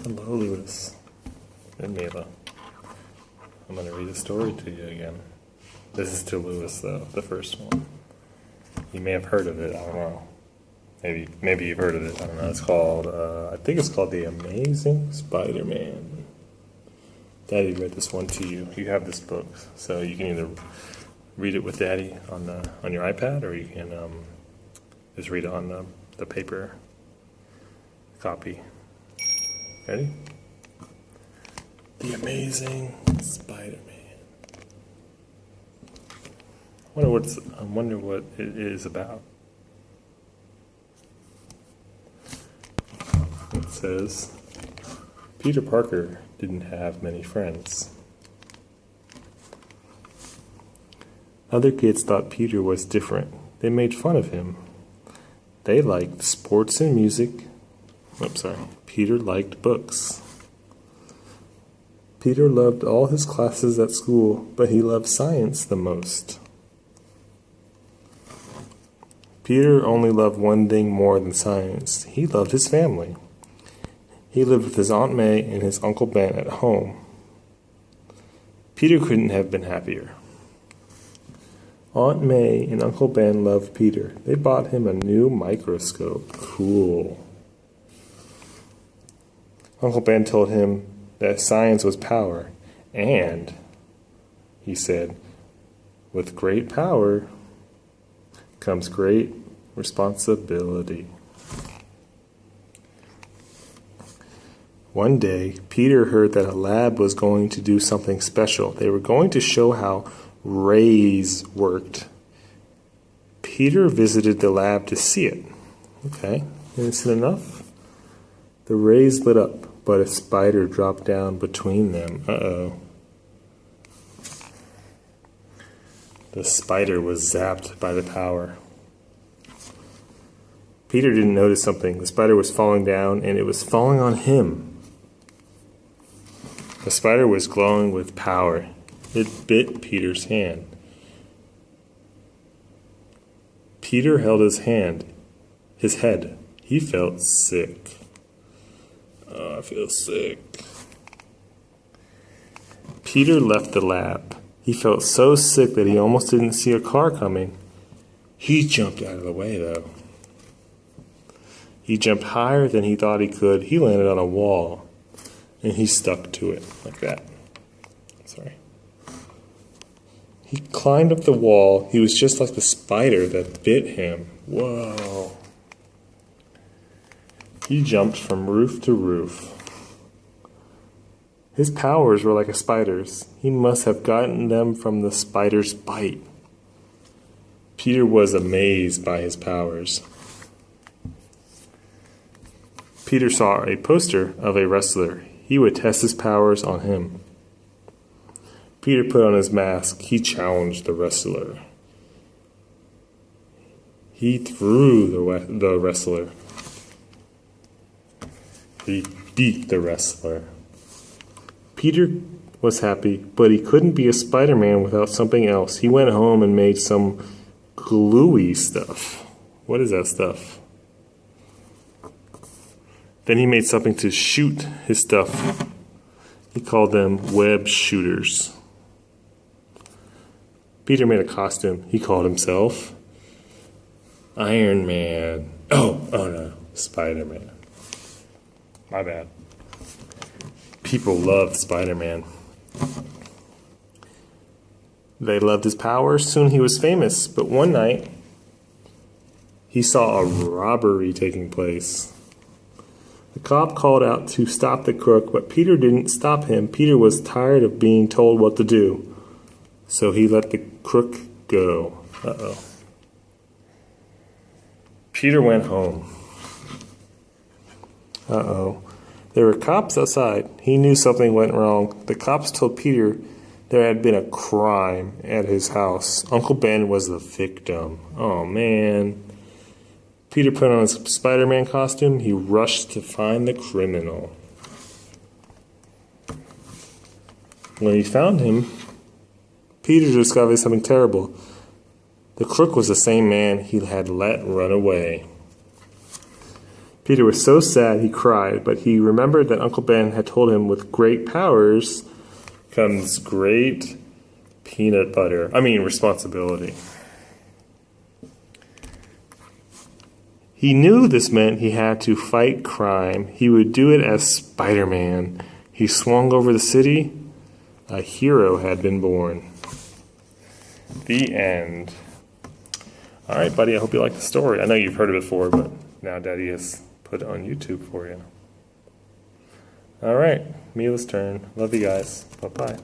Hello, Lewis and Mila. I'm going to read a story to you again. This is to Lewis, though, the first one. You may have heard of it, I don't know. Maybe you've heard of it, I don't know. It's called, I think it's called The Amazing Spider-Man. Daddy read this one to you. You have this book, so you can either read it with Daddy on your iPad, or you can just read it on the paper copy. Ready? The Amazing Spider-Man. I wonder what it is about. It says, Peter Parker didn't have many friends. Other kids thought Peter was different. They made fun of him. They liked sports and music. Peter liked books. Peter loved all his classes at school, but he loved science the most. Peter only loved one thing more than science. He loved his family. He lived with his Aunt May and his Uncle Ben at home. Peter couldn't have been happier. Aunt May and Uncle Ben loved Peter. They bought him a new microscope. Cool. Uncle Ben told him that science was power, and, he said, with great power comes great responsibility. One day, Peter heard that a lab was going to do something special. They were going to show how rays worked. Peter visited the lab to see it. Okay, isn't enough? The rays lit up, but a spider dropped down between them. Uh-oh. The spider was zapped by the power. Peter didn't notice something. The spider was falling down, and it was falling on him. The spider was glowing with power. It bit Peter's hand. Peter held his head. He felt sick. Oh, I feel sick. Peter left the lab. He felt so sick that he almost didn't see a car coming. He jumped out of the way, though. He jumped higher than he thought he could. He landed on a wall, and he stuck to it like that. Sorry. He climbed up the wall. He was just like the spider that bit him. Whoa. He jumped from roof to roof. His powers were like a spider's. He must have gotten them from the spider's bite. Peter was amazed by his powers. Peter saw a poster of a wrestler. He would test his powers on him. Peter put on his mask. He challenged the wrestler. He threw the wrestler. He beat the wrestler. Peter was happy, but he couldn't be a Spider-Man without something else. He went home and made some gluey stuff. What is that stuff? Then he made something to shoot his stuff. He called them web shooters. Peter made a costume. He called himself Iron Man. Oh no, Spider-Man. My bad. People loved Spider-Man. They loved his powers. Soon he was famous. But one night, he saw a robbery taking place. The cop called out to stop the crook, but Peter didn't stop him. Peter was tired of being told what to do. So he let the crook go. Uh-oh. Peter went home. Uh-oh. There were cops outside. He knew something went wrong. The cops told Peter there had been a crime at his house. Uncle Ben was the victim. Oh, man. Peter put on his Spider-Man costume. He rushed to find the criminal. When he found him, Peter discovered something terrible. The crook was the same man he had let run away. Peter was so sad he cried, but he remembered that Uncle Ben had told him with great powers comes great responsibility. He knew this meant he had to fight crime. He would do it as Spider-Man. He swung over the city. A hero had been born. The end. All right, buddy, I hope you like the story. I know you've heard it before, but now Daddy has put it on YouTube for you. All right, Mila's turn. Love you guys. Bye-bye.